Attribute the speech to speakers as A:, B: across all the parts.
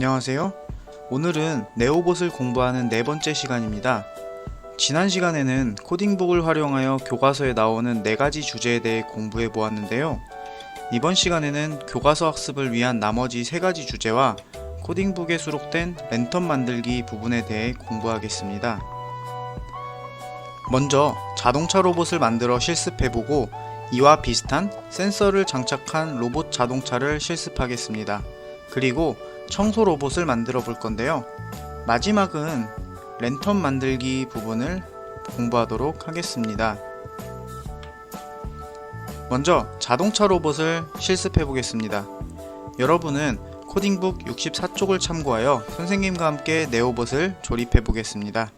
A: 안녕하세요. 오늘은 네오봇을 공부하는 네 번째 시간입니다. 지난 시간에는 코딩북을 활용하여 교과서에 나오는 네 가지 주제에 대해 공부해 보았는데요. 이번 시간에는 교과서 학습을 위한 나머지 세 가지 주제와 코딩북에 수록된 랜턴 만들기 부분에 대해 공부하겠습니다. 먼저 자동차 로봇을 만들어 실습해보고 이와 비슷한 센서를 장착한 로봇 자동차를 실습하겠습니다. 그리고 청소 로봇을 만들어 볼 건데요. 마지막은 랜턴 만들기 부분을 공부하도록 하겠습니다. 먼저 자동차 로봇을 실습해 보겠습니다. 여러분은 코딩북 64쪽을 참고하여 선생님과 함께 네오봇을 조립해 보겠습니다.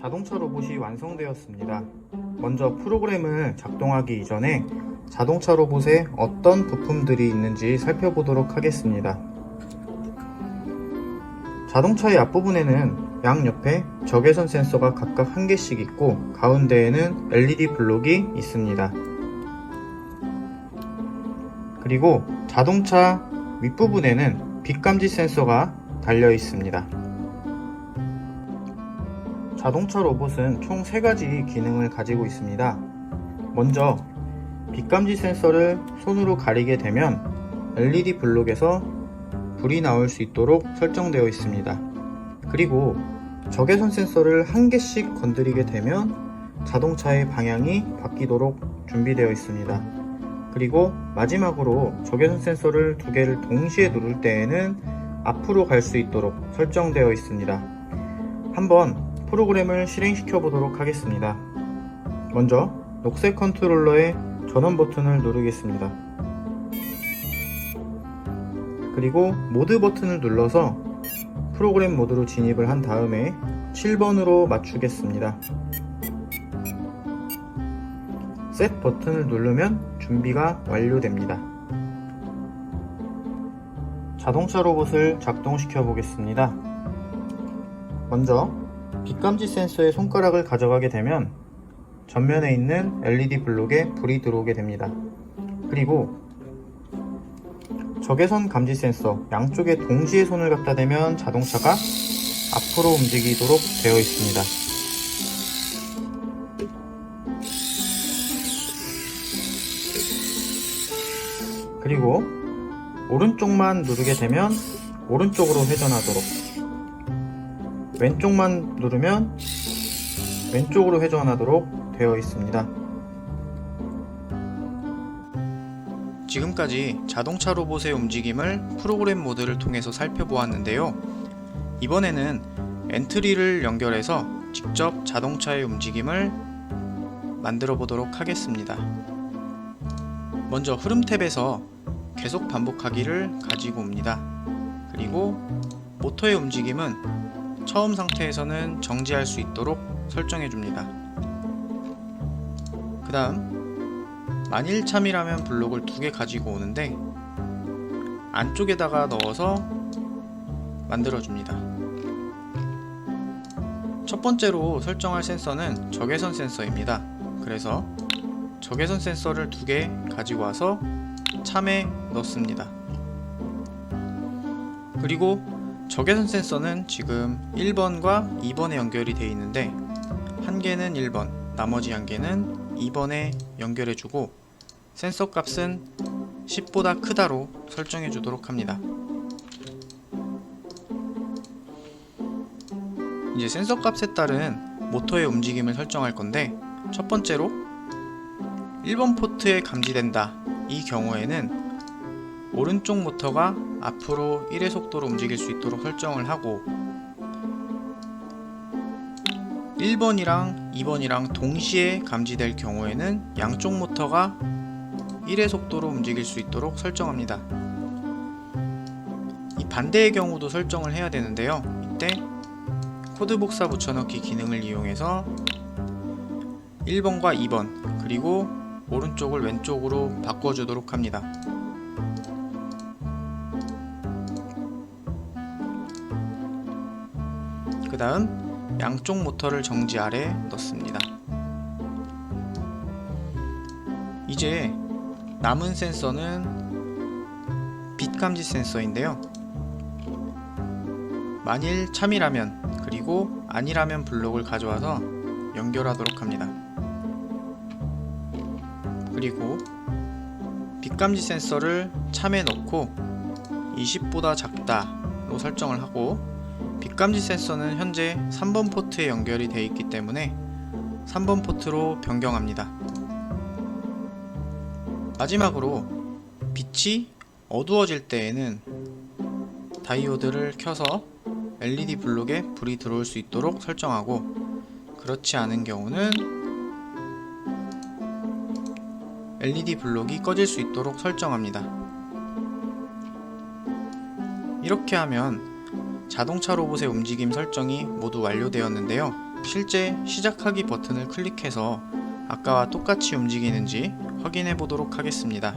A: 자동차 로봇이 완성되었습니다. 먼저 프로그램을 작동하기 이전에 자동차 로봇에 어떤 부품들이 있는지 살펴보도록 하겠습니다. 자동차의 앞부분에는 양옆에 적외선 센서가 각각 한 개씩 있고 가운데에는 LED 블록이 있습니다. 그리고 자동차 윗부분에는 빛감지 센서가 달려 있습니다. 자동차 로봇은 총 3가지 기능을 가지고 있습니다. 먼저 빛감지 센서를 손으로 가리게 되면 LED 블록에서 불이 나올 수 있도록 설정되어 있습니다. 그리고 적외선 센서를 한 개씩 건드리게 되면 자동차의 방향이 바뀌도록 준비되어 있습니다. 그리고 마지막으로 적외선 센서를 2개를 동시에 누를 때에는 앞으로 갈 수 있도록 설정되어 있습니다. 한번 프로그램을 실행시켜 보도록 하겠습니다. 먼저 녹색 컨트롤러의 전원 버튼을 누르겠습니다. 그리고 모드 버튼을 눌러서 프로그램 모드로 진입을 한 다음에 7번으로 맞추겠습니다. 셋 버튼을 누르면 준비가 완료됩니다. 자동차 로봇을 작동시켜 보겠습니다. 먼저 빛감지 센서의 손가락을 가져가게 되면 전면에 있는 LED 블록에 불이 들어오게 됩니다. 그리고 적외선 감지 센서 양쪽에 동시에 손을 갖다 대면 자동차가 앞으로 움직이도록 되어 있습니다. 그리고 오른쪽만 누르게 되면 오른쪽으로 회전하도록, 왼쪽만 누르면 왼쪽으로 회전하도록 되어 있습니다. 지금까지 자동차 로봇의 움직임을 프로그램 모드를 통해서 살펴보았는데요. 이번에는 엔트리를 연결해서 직접 자동차의 움직임을 만들어 보도록 하겠습니다. 먼저 흐름 탭에서 계속 반복하기를 가지고 옵니다. 그리고 모터의 움직임은 처음 상태에서는 정지할 수 있도록 설정해 줍니다. 그 다음 만일 참이라면 블록을 2개 가지고 오는데 안쪽에다가 넣어서 만들어 줍니다. 첫 번째로 설정할 센서는 적외선 센서입니다. 그래서 적외선 센서를 2개 가지고 와서 참에 넣습니다. 그리고 적외선 센서는 지금 1번과 2번에 연결이 되어 있는데 한 개는 1번, 나머지 한 개는 2번에 연결해주고 센서 값은 10보다 크다로 설정해 주도록 합니다. 이제 센서 값에 따른 모터의 움직임을 설정할 건데, 첫 번째로 1번 포트에 감지된다. 이 경우에는 오른쪽 모터가 앞으로 1의 속도로 움직일 수 있도록 설정을 하고, 1번이랑 2번이랑 동시에 감지될 경우에는 양쪽 모터가 1의 속도로 움직일 수 있도록 설정합니다. 이 반대의 경우도 설정을 해야 되는데요. 이때 코드 복사 붙여넣기 기능을 이용해서 1번과 2번 그리고 오른쪽을 왼쪽으로 바꿔주도록 합니다. 그 다음 양쪽 모터를 정지 아래 넣습니다. 이제 남은 센서는 빛 감지 센서인데요. 만일 참이라면 그리고 아니라면 블록을 가져와서 연결하도록 합니다. 그리고 빛감지 센서를 참에 넣고 20보다 작다로 설정을 하고, 빛감지 센서는 현재 3번 포트에 연결이 되어 있기 때문에 3번 포트로 변경합니다. 마지막으로 빛이 어두워질 때에는 다이오드를 켜서 LED 블록에 불이 들어올 수 있도록 설정하고, 그렇지 않은 경우는 LED 블록이 꺼질 수 있도록 설정합니다. 이렇게 하면 자동차 로봇의 움직임 설정이 모두 완료되었는데요. 실제 시작하기 버튼을 클릭해서 아까와 똑같이 움직이는지 확인해 보도록 하겠습니다.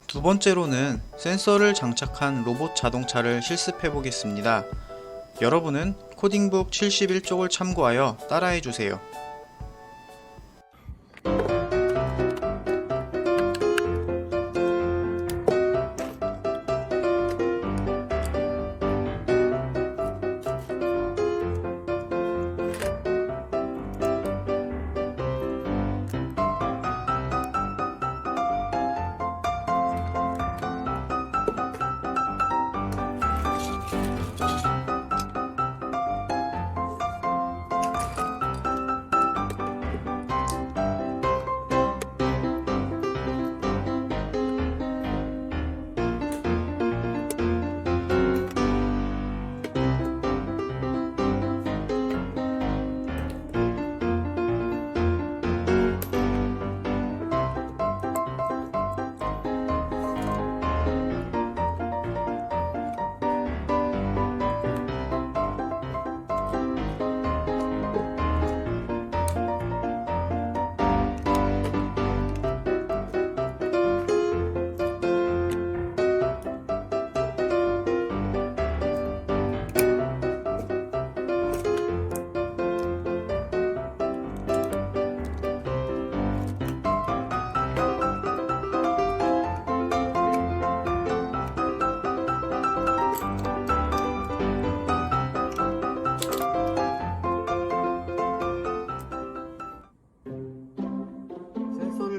A: 두 번째로는 센서를 장착한 로봇 자동차를 실습해 보겠습니다. 여러분은 코딩북 71쪽을 참고하여 따라해 주세요.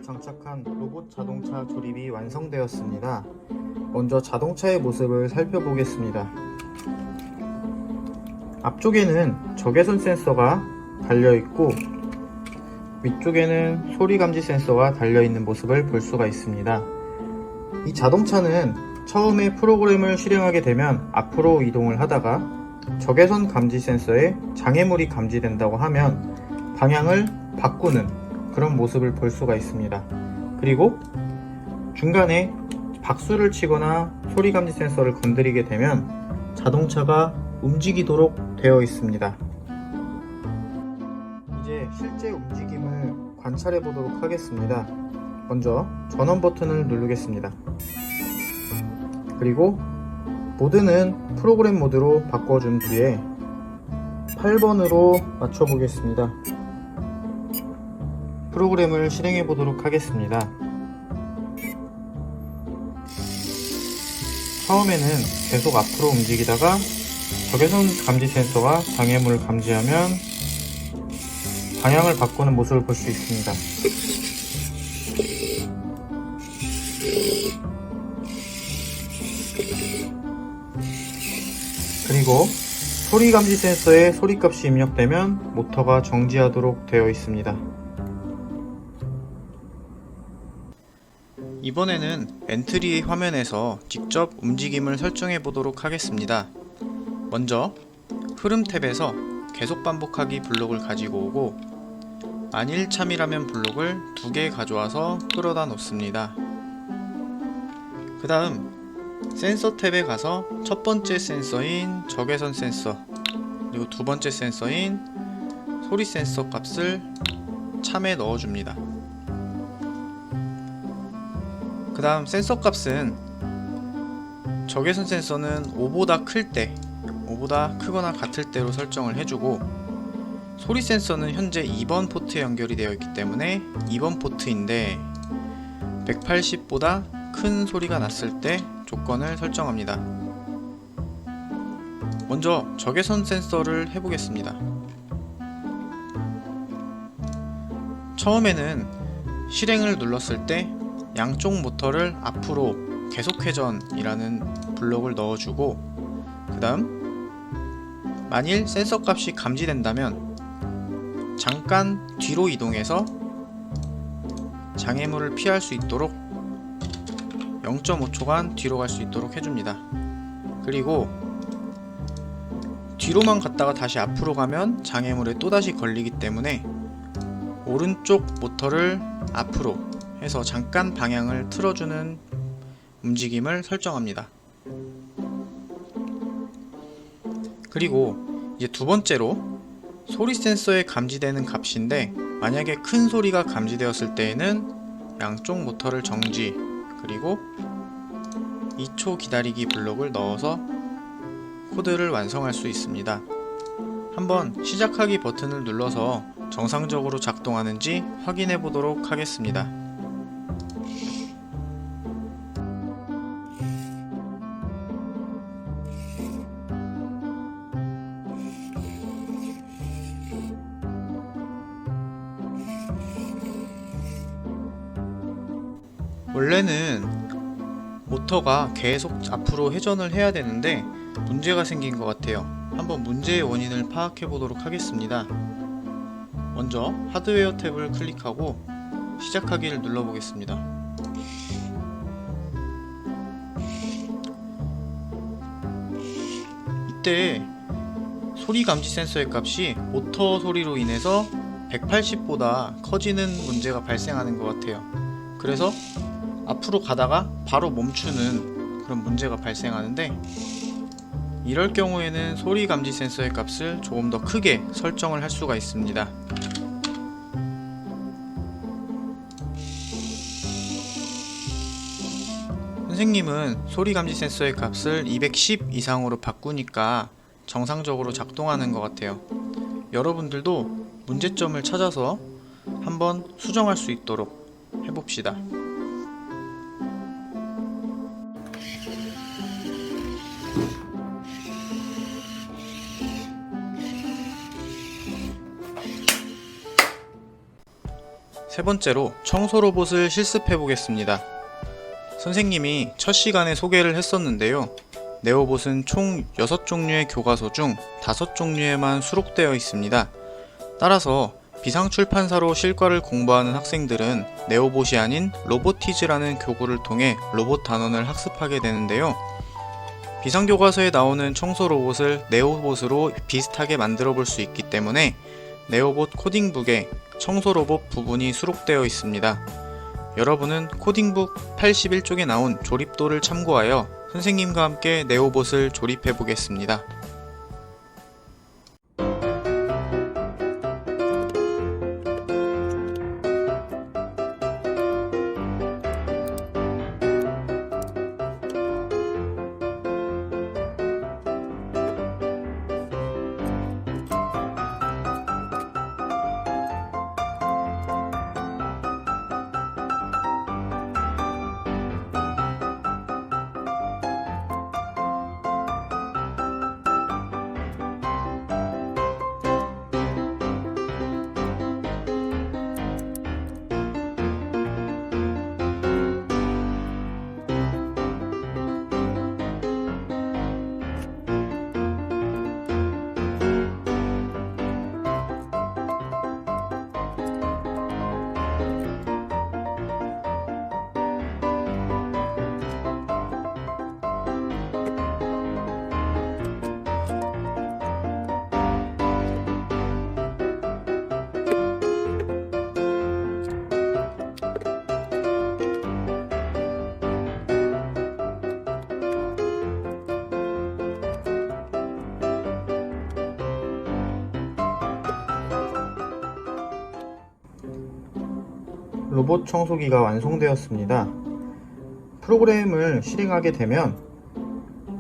A: 장착한 로봇 자동차 조립이 완성되었습니다. 먼저 자동차의 모습을 살펴보겠습니다. 앞쪽에는 적외선 센서가 달려있고 위쪽에는 소리 감지 센서가 달려있는 모습을 볼 수가 있습니다. 이 자동차는 처음에 프로그램을 실행하게 되면 앞으로 이동을 하다가 적외선 감지 센서에 장애물이 감지된다고 하면 방향을 바꾸는 그런 모습을 볼 수가 있습니다. 그리고 중간에 박수를 치거나 소리 감지 센서를 건드리게 되면 자동차가 움직이도록 되어 있습니다. 이제 실제 움직임을 관찰해 보도록 하겠습니다. 먼저 전원 버튼을 누르겠습니다. 그리고 모드는 프로그램 모드로 바꿔준 뒤에 8번으로 맞춰보겠습니다. 프로그램을 실행해 보도록 하겠습니다. 처음에는 계속 앞으로 움직이다가 적외선 감지 센서가 장애물을 감지하면 방향을 바꾸는 모습을 볼 수 있습니다. 그리고 소리 감지 센서에 소리값이 입력되면 모터가 정지하도록 되어 있습니다. 이번에는 엔트리 화면에서 직접 움직임을 설정해 보도록 하겠습니다. 먼저 흐름 탭에서 계속 반복하기 블록을 가지고 오고 만일 참이라면 블록을 2개 가져와서 끌어다 놓습니다. 그 다음 센서 탭에 가서 첫 번째 센서인 적외선 센서 그리고 두 번째 센서인 소리 센서 값을 참에 넣어줍니다. 그 다음 센서 값은 적외선 센서는 5보다 클 때, 5보다 크거나 같을 때로 설정을 해주고 소리 센서는 현재 2번 포트에 연결이 되어 있기 때문에 2번 포트인데 180보다 큰 소리가 났을 때 조건을 설정합니다. 먼저 적외선 센서를 해보겠습니다. 처음에는 실행을 눌렀을 때 양쪽 모터를 앞으로 계속회전이라는 블록을 넣어주고 그 다음 만일 센서 값이 감지된다면 잠깐 뒤로 이동해서 장애물을 피할 수 있도록 0.5초간 뒤로 갈 수 있도록 해줍니다. 그리고 뒤로만 갔다가 다시 앞으로 가면 장애물에 또다시 걸리기 때문에 오른쪽 모터를 앞으로 해서 잠깐 방향을 틀어주는 움직임을 설정합니다. 그리고 이제 두 번째로 소리 센서에 감지되는 값인데 만약에 큰 소리가 감지되었을 때에는 양쪽 모터를 정지 그리고 2초 기다리기 블록을 넣어서 코드를 완성할 수 있습니다. 한번 시작하기 버튼을 눌러서 정상적으로 작동하는지 확인해 보도록 하겠습니다. 원래는 모터가 계속 앞으로 회전을 해야 되는데 문제가 생긴 것 같아요. 한번 문제의 원인을 파악해 보도록 하겠습니다. 먼저 하드웨어 탭을 클릭하고 시작하기를 눌러 보겠습니다. 이때 소리 감지 센서의 값이 모터 소리로 인해서 180보다 커지는 문제가 발생하는 것 같아요. 그래서 앞으로 가다가 바로 멈추는 그런 문제가 발생하는데 이럴 경우에는 소리 감지 센서의 값을 조금 더 크게 설정을 할 수가 있습니다. 선생님은 소리 감지 센서의 값을 210 이상으로 바꾸니까 정상적으로 작동하는 것 같아요. 여러분들도 문제점을 찾아서 한번 수정할 수 있도록 해봅시다. 세 번째로 청소 로봇을 실습해 보겠습니다. 선생님이 첫 시간에 소개를 했었는데요. 네오봇은 총 6종류의 교과서 중 5종류에만 수록되어 있습니다. 따라서 비상출판사로 실과를 공부하는 학생들은 네오봇이 아닌 로보티즈라는 교구를 통해 로봇 단원을 학습하게 되는데요. 비상교과서에 나오는 청소 로봇을 네오봇으로 비슷하게 만들어 볼 수 있기 때문에 네오봇 코딩북에 청소 로봇 부분이 수록되어 있습니다. 여러분은 코딩북 81쪽에 나온 조립도를 참고하여 선생님과 함께 네오봇을 조립해 보겠습니다. 로봇 청소기가 완성되었습니다. 프로그램을 실행하게 되면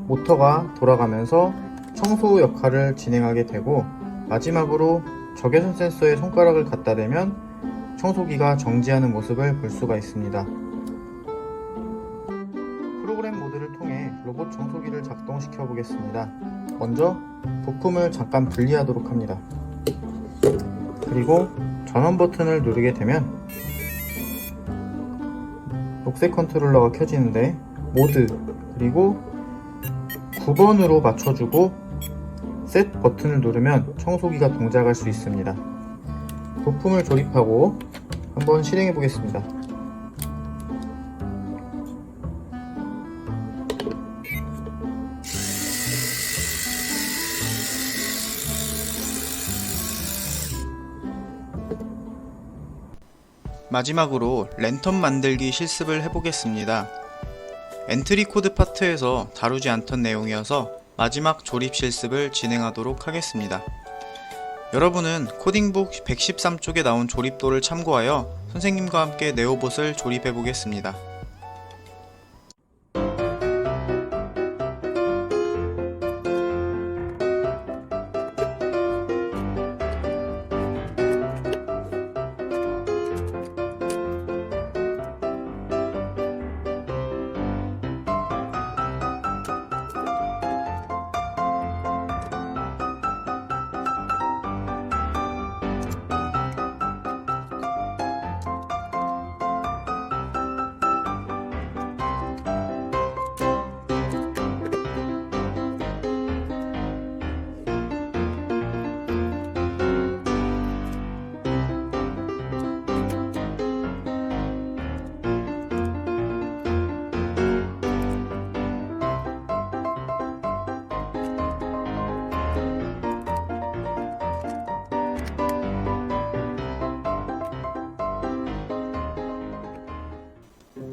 A: 모터가 돌아가면서 청소 역할을 진행하게 되고, 마지막으로 적외선 센서에 손가락을 갖다 대면 청소기가 정지하는 모습을 볼 수가 있습니다. 프로그램 모드를 통해 로봇 청소기를 작동시켜 보겠습니다. 먼저 부품을 잠깐 분리하도록 합니다. 그리고 전원 버튼을 누르게 되면 녹색 컨트롤러가 켜지는데, 모드 그리고 9번으로 맞춰주고 셋 버튼을 누르면 청소기가 동작할 수 있습니다. 부품을 조립하고 한번 실행해 보겠습니다.
B: 마지막으로 랜턴 만들기 실습을 해보겠습니다. 엔트리 코드 파트에서 다루지 않던 내용이어서 마지막 조립 실습을 진행하도록 하겠습니다. 여러분은 코딩북 113쪽에 나온 조립도를 참고하여 선생님과 함께 네오봇을 조립해 보겠습니다.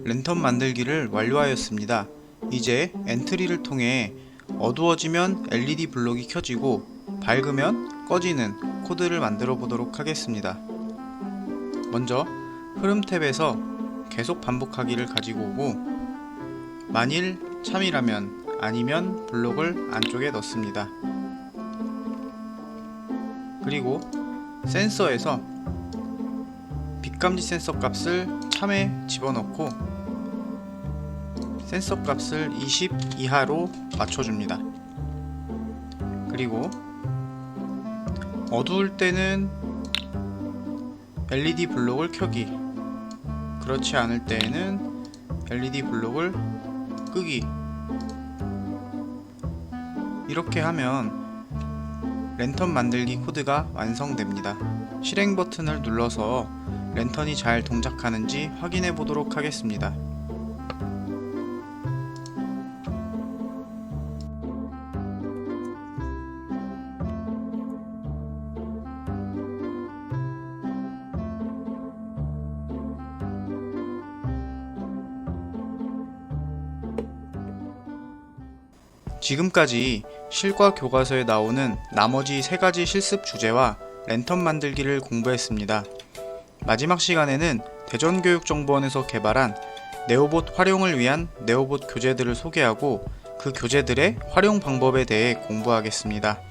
B: 랜턴 만들기를 완료하였습니다. 이제 엔트리를 통해 어두워지면 LED 블록이 켜지고 밝으면 꺼지는 코드를 만들어 보도록 하겠습니다. 먼저 흐름 탭에서 계속 반복하기를 가지고 오고, 만일 참이라면 아니면 블록을 안쪽에 넣습니다. 그리고 센서에서 빛감지 센서 값을 참에 집어넣고 센서 값을 20 이하로 맞춰줍니다. 그리고 어두울 때는 LED 블록을 켜기, 그렇지 않을 때에는 LED 블록을 끄기. 이렇게 하면 랜턴 만들기 코드가 완성됩니다. 실행 버튼을 눌러서 랜턴이 잘 동작하는지 확인해 보도록 하겠습니다. 지금까지 실과 교과서에 나오는 나머지 3가지 실습 주제와 랜턴 만들기를 공부했습니다. 마지막 시간에는 대전교육정보원에서 개발한 네오봇 활용을 위한 네오봇 교재들을 소개하고 그 교재들의 활용 방법에 대해 공부하겠습니다.